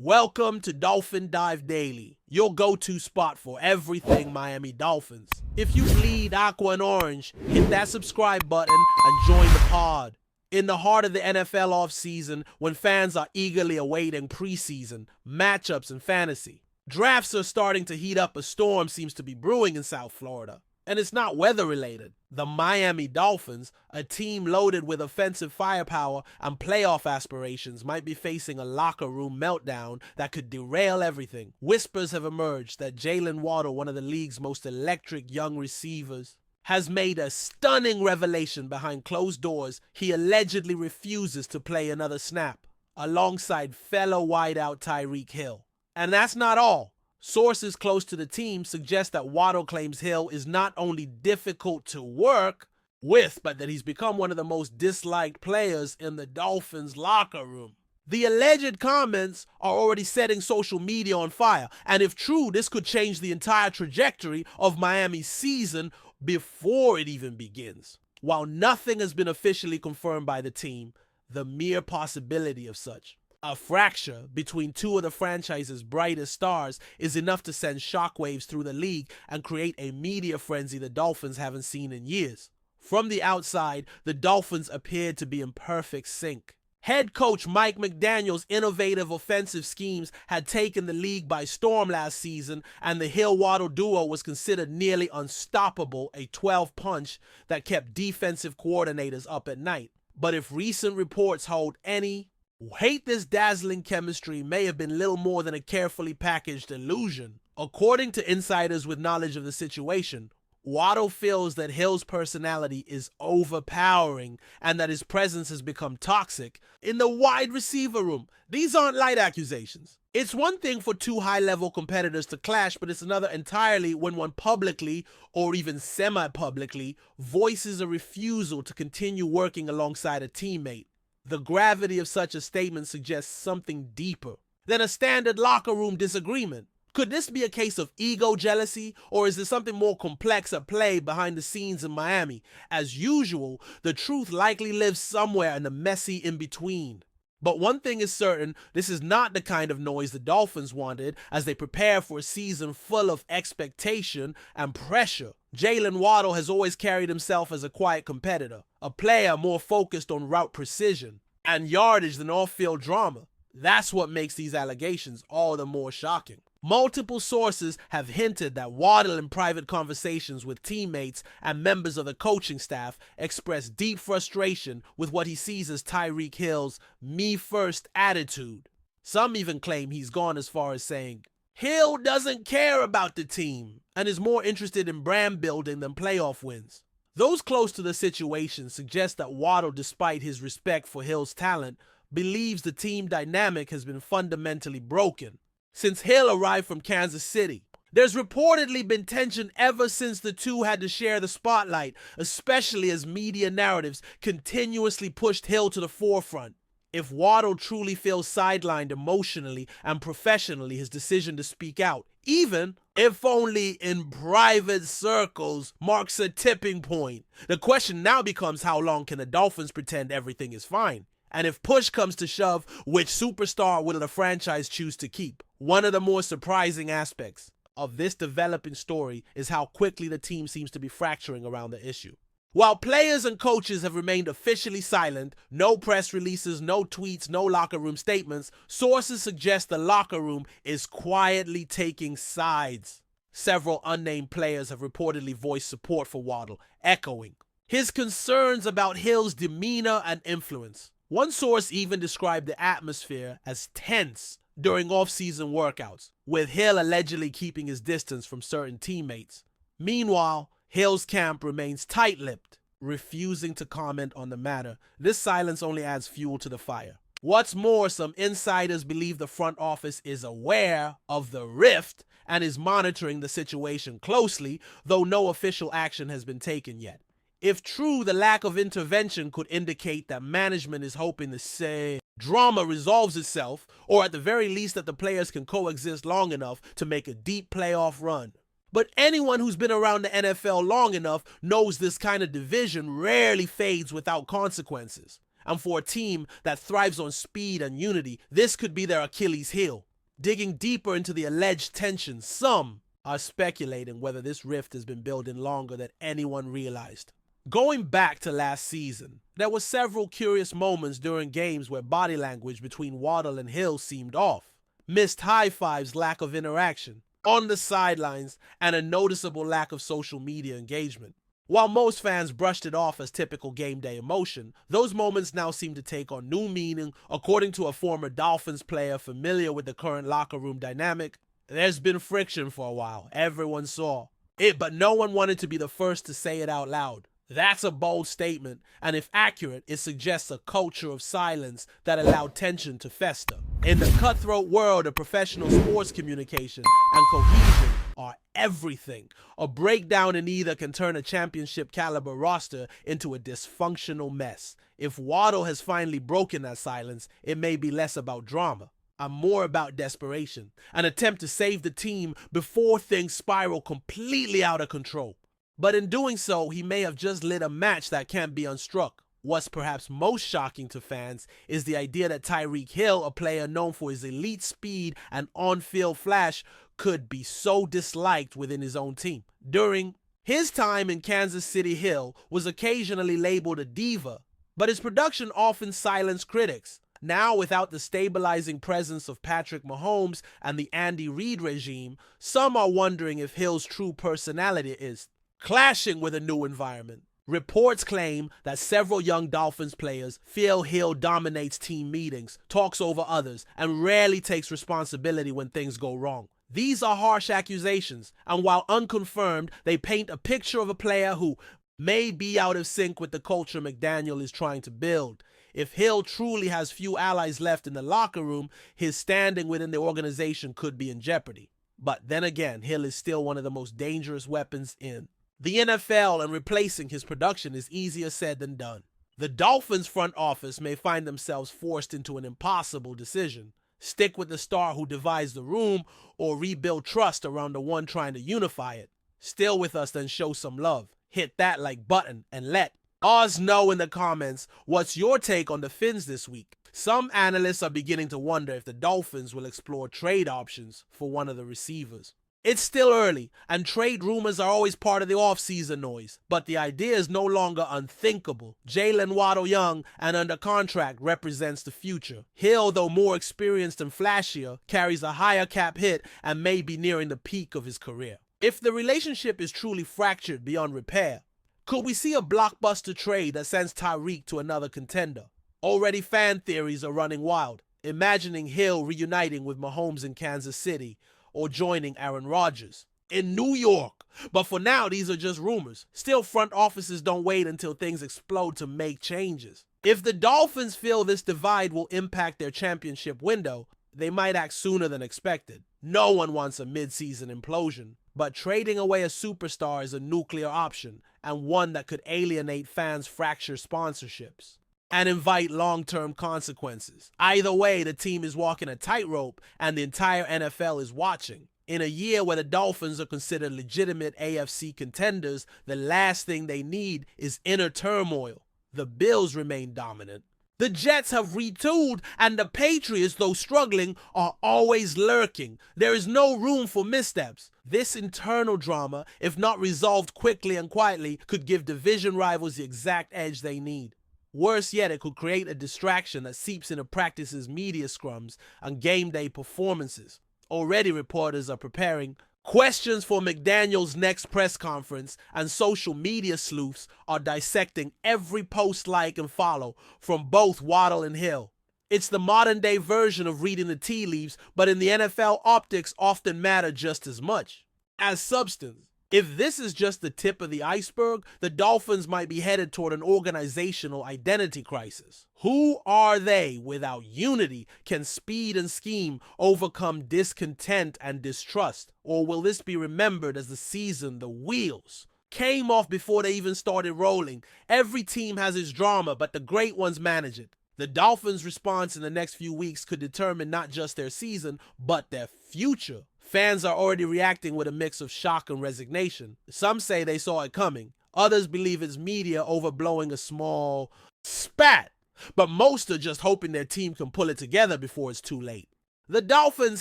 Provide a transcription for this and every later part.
Welcome to Dolphin Dive Daily, your go-to spot for everything Miami Dolphins. If you bleed aqua and orange, hit that subscribe button and join the pod. In the heart of the NFL offseason, when fans are eagerly awaiting preseason, matchups, and fantasy, drafts are starting to heat up. A storm seems to be brewing in South Florida. And it's not weather-related. The Miami Dolphins, a team loaded with offensive firepower and playoff aspirations, might be facing a locker room meltdown that could derail everything. Whispers have emerged that WADDLE, one of the league's most electric young receivers, has made a stunning revelation behind closed doors. He allegedly refuses to play another snap, alongside fellow wideout TYREEK Hill. And that's not all. Sources close to the team suggest that WADDLE claims Hill is not only difficult to work with, but that he's become one of the most disliked players in the Dolphins locker room. The alleged comments are already setting social media on fire, and if true, this could change the entire trajectory of Miami's season before it even begins. While nothing has been officially confirmed by the team, the mere possibility of such a fracture between two of the franchise's brightest stars is enough to send shockwaves through the league and create a media frenzy the Dolphins haven't seen in years. From the outside, the Dolphins appeared to be in perfect sync. Head coach Mike McDaniel's innovative offensive schemes had taken the league by storm last season, and the Hill-Waddle duo was considered nearly unstoppable, a 12 punch that kept defensive coordinators up at night. But if recent reports hold any weight, this dazzling chemistry may have been little more than a carefully packaged illusion. According to insiders with knowledge of the situation, WADDLE feels that Hill's personality is overpowering and that his presence has become toxic in the wide receiver room. These aren't light accusations. It's one thing for two high-level competitors to clash, but it's another entirely when one publicly, or even semi-publicly, voices a refusal to continue working alongside a teammate. The gravity of such a statement suggests something deeper than a standard locker room disagreement. Could this be a case of ego jealousy, or is there something more complex at play behind the scenes in Miami? As usual, the truth likely lives somewhere in the messy in-between. But one thing is certain, this is not the kind of noise the Dolphins wanted as they prepare for a season full of expectation and pressure. WADDLE has always carried himself as a quiet competitor, a player more focused on route precision and yardage than off-field drama. That's what makes these allegations all the more shocking. Multiple sources have hinted that WADDLE, in private conversations with teammates and members of the coaching staff, expressed deep frustration with what he sees as TYREEK Hill's me-first attitude. Some even claim he's gone as far as saying, Hill doesn't care about the team and is more interested in brand building than playoff wins. Those close to the situation suggest that WADDLE, despite his respect for Hill's talent, believes the team dynamic has been fundamentally broken since Hill arrived from Kansas City. There's reportedly been tension ever since the two had to share the spotlight, especially as media narratives continuously pushed Hill to the forefront. If WADDLE truly feels sidelined emotionally and professionally, his decision to speak out, even if only in private circles, marks a tipping point. The question now becomes, how long can the Dolphins pretend everything is fine? And if push comes to shove, which superstar will the franchise choose to keep? One of the more surprising aspects of this developing story is how quickly the team seems to be fracturing around the issue. While players and coaches have remained officially silent, no press releases, no tweets, no locker room statements, sources suggest the locker room is quietly taking sides. Several unnamed players have reportedly voiced support for WADDLE, echoing his concerns about Hill's demeanor and influence. One source even described the atmosphere as tense during off-season workouts, with Hill allegedly keeping his distance from certain teammates. Meanwhile, Hill's camp remains tight-lipped, refusing to comment on the matter. This silence only adds fuel to the fire. What's more, some insiders believe the front office is aware of the rift and is monitoring the situation closely, though no official action has been taken yet. If true, the lack of intervention could indicate that management is hoping the drama resolves itself, or at the very least that the players can coexist long enough to make a deep playoff run. But anyone who's been around the NFL long enough knows this kind of division rarely fades without consequences. And for a team that thrives on speed and unity, this could be their Achilles heel. Digging deeper into the alleged tension, some are speculating whether this rift has been building longer than anyone realized. Going back to last season, there were several curious moments during games where body language between Waddle and Hill seemed off. Missed high fives, lack of interaction on the sidelines, and a noticeable lack of social media engagement. While most fans brushed it off as typical game day emotion, those moments now seem to take on new meaning. According to a former Dolphins player familiar with the current locker room dynamic, there's been friction for a while. Everyone saw it, but no one wanted to be the first to say it out loud. That's a bold statement, and if accurate, it suggests a culture of silence that allowed tension to fester. In the cutthroat world of professional sports communication and cohesion are everything. A breakdown in either can turn a championship caliber roster into a dysfunctional mess. If Waddle has finally broken that silence, it may be less about drama and more about desperation, an attempt to save the team before things spiral completely out of control. But in doing so, he may have just lit a match that can't be unstruck. What's perhaps most shocking to fans is the idea that TYREEK Hill, a player known for his elite speed and on-field flash, could be so disliked within his own team. During his time in Kansas City, Hill was occasionally labeled a diva, but his production often silenced critics. Now, without the stabilizing presence of Patrick Mahomes and the Andy Reid regime, some are wondering if Hill's true personality is clashing with a new environment. Reports claim that several young Dolphins players feel Hill dominates team meetings, talks over others, and rarely takes responsibility when things go wrong. These are harsh accusations, and while unconfirmed, they paint a picture of a player who may be out of sync with the culture McDaniel is trying to build. If Hill truly has few allies left in the locker room, his standing within the organization could be in jeopardy. But then again, Hill is still one of the most dangerous weapons in the NFL, and replacing his production is easier said than done. The Dolphins front office may find themselves forced into an impossible decision. Stick with the star who divides the room, or rebuild trust around the one trying to unify it. Still with us, then show some love. Hit that like button and let us know in the comments what's your take on the Fins this week. Some analysts are beginning to wonder if the Dolphins will explore trade options for one of the receivers. It's still early, and trade rumors are always part of the offseason noise, but the idea is no longer unthinkable. Jalen Waddle, young and under contract, represents the future. Hill, though more experienced and flashier, carries a higher cap hit and may be nearing the peak of his career. If the relationship is truly fractured beyond repair, could we see a blockbuster trade that sends TYREEK to another contender? Already fan theories are running wild, imagining Hill reuniting with Mahomes in Kansas City, or joining Aaron Rodgers in New York. But for now, these are just rumors. Still, front offices don't wait until things explode to make changes. If the Dolphins feel this divide will impact their championship window, they might act sooner than expected. No one wants a mid-season implosion, but trading away a superstar is a nuclear option, and one that could alienate fans, fracture sponsorships, and invite long-term consequences. Either way, the team is walking a tightrope, and the entire NFL is watching. In a year where the Dolphins are considered legitimate AFC contenders, the last thing they need is inner turmoil. The Bills remain dominant. The Jets have retooled, and the Patriots, though struggling, are always lurking. There is no room for missteps. This internal drama, if not resolved quickly and quietly, could give division rivals the exact edge they need. Worse yet, it could create a distraction that seeps into practices, media scrums, and game day performances. Already, reporters are preparing questions for McDaniel's next press conference, and social media sleuths are dissecting every post, like, and follow from both Waddle and Hill. It's the modern-day version of reading the tea leaves, but in the NFL, optics often matter just as much as substance. If this is just the tip of the iceberg, the Dolphins might be headed toward an organizational identity crisis. Who are they without unity? Can speed and scheme overcome discontent and distrust? Or will this be remembered as the season the wheels came off before they even started rolling? Every team has its drama, but the great ones manage it. The Dolphins' response in the next few weeks could determine not just their season, but their future. Fans are already reacting with a mix of shock and resignation. Some say they saw it coming. Others believe it's media overblowing a small spat. But most are just hoping their team can pull it together before it's too late. The Dolphins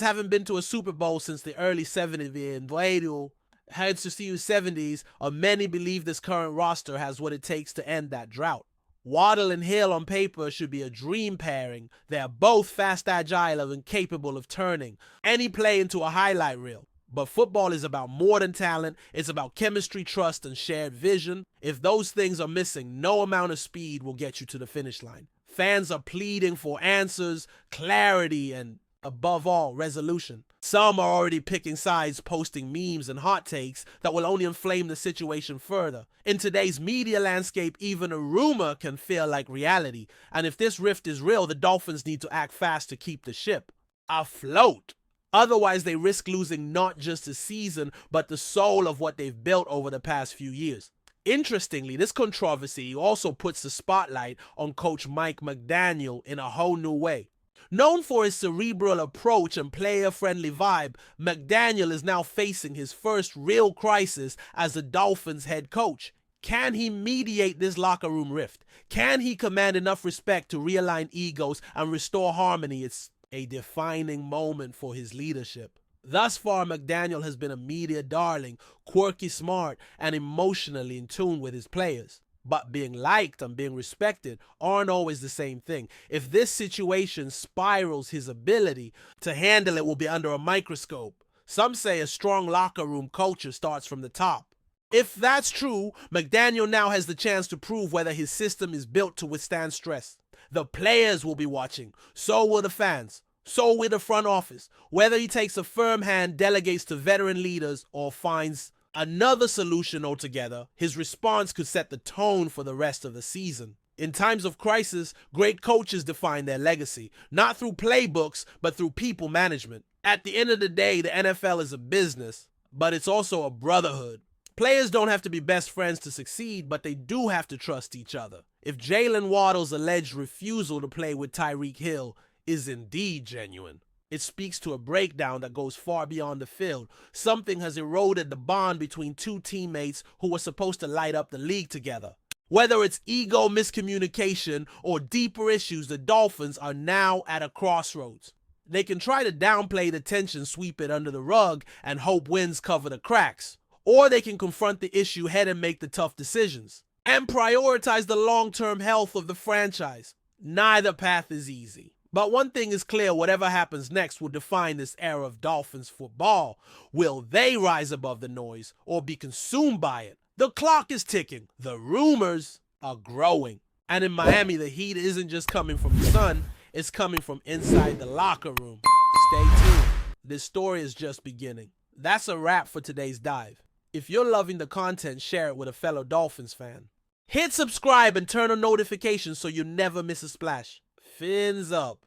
haven't been to a Super Bowl since the early 70s, and WADDLE heads to see 70s, many believe this current roster has what it takes to end that drought. Waddle and Hill on paper should be a dream pairing. They are both fast, agile, and capable of turning any play into a highlight reel. But football is about more than talent. It's about chemistry, trust, and shared vision. If those things are missing, no amount of speed will get you to the finish line. Fans are pleading for answers, clarity, and above all, resolution. Some are already picking sides, posting memes and hot takes that will only inflame the situation further. In today's media landscape, even a rumor can feel like reality. And if this rift is real, the Dolphins need to act fast to keep the ship afloat. Otherwise, they risk losing not just a season, but the soul of what they've built over the past few years. Interestingly, this controversy also puts the spotlight on Coach Mike McDaniel in a whole new way. Known for his cerebral approach and player-friendly vibe, McDaniel is now facing his first real crisis as the Dolphins head coach. Can he mediate this locker room rift? Can he command enough respect to realign egos and restore harmony? It's a defining moment for his leadership. Thus far, McDaniel has been a media darling, quirky, smart, and emotionally in tune with his players. But being liked and being respected aren't always the same thing. If this situation spirals, his ability to handle it will be under a microscope. Some say a strong locker room culture starts from the top. If that's true, McDaniel now has the chance to prove whether his system is built to withstand stress. The players will be watching, so will the fans, so will the front office. Whether he takes a firm hand, delegates to veteran leaders, or finds another solution altogether, his response could set the tone for the rest of the season. In times of crisis, great coaches define their legacy, not through playbooks, but through people management. At the end of the day, the NFL is a business, but it's also a brotherhood. Players don't have to be best friends to succeed, but they do have to trust each other. If Jalen Waddle's alleged refusal to play with TYREEK Hill is indeed genuine, it speaks to a breakdown that goes far beyond the field. Something has eroded the bond between two teammates who were supposed to light up the league together. Whether it's ego miscommunication or deeper issues, the Dolphins are now at a crossroads. They can try to downplay the tension, sweep it under the rug, and hope wins cover the cracks. Or they can confront the issue head and make the tough decisions, and prioritize the long-term health of the franchise. Neither path is easy. But one thing is clear, whatever happens next will define this era of Dolphins football. Will they rise above the noise or be consumed by it? The clock is ticking. The rumors are growing. And in Miami, the heat isn't just coming from the sun, it's coming from inside the locker room. Stay tuned. This story is just beginning. That's a wrap for today's dive. If you're loving the content, share it with a fellow Dolphins fan. Hit subscribe and turn on notifications so you never miss a splash. Fins up.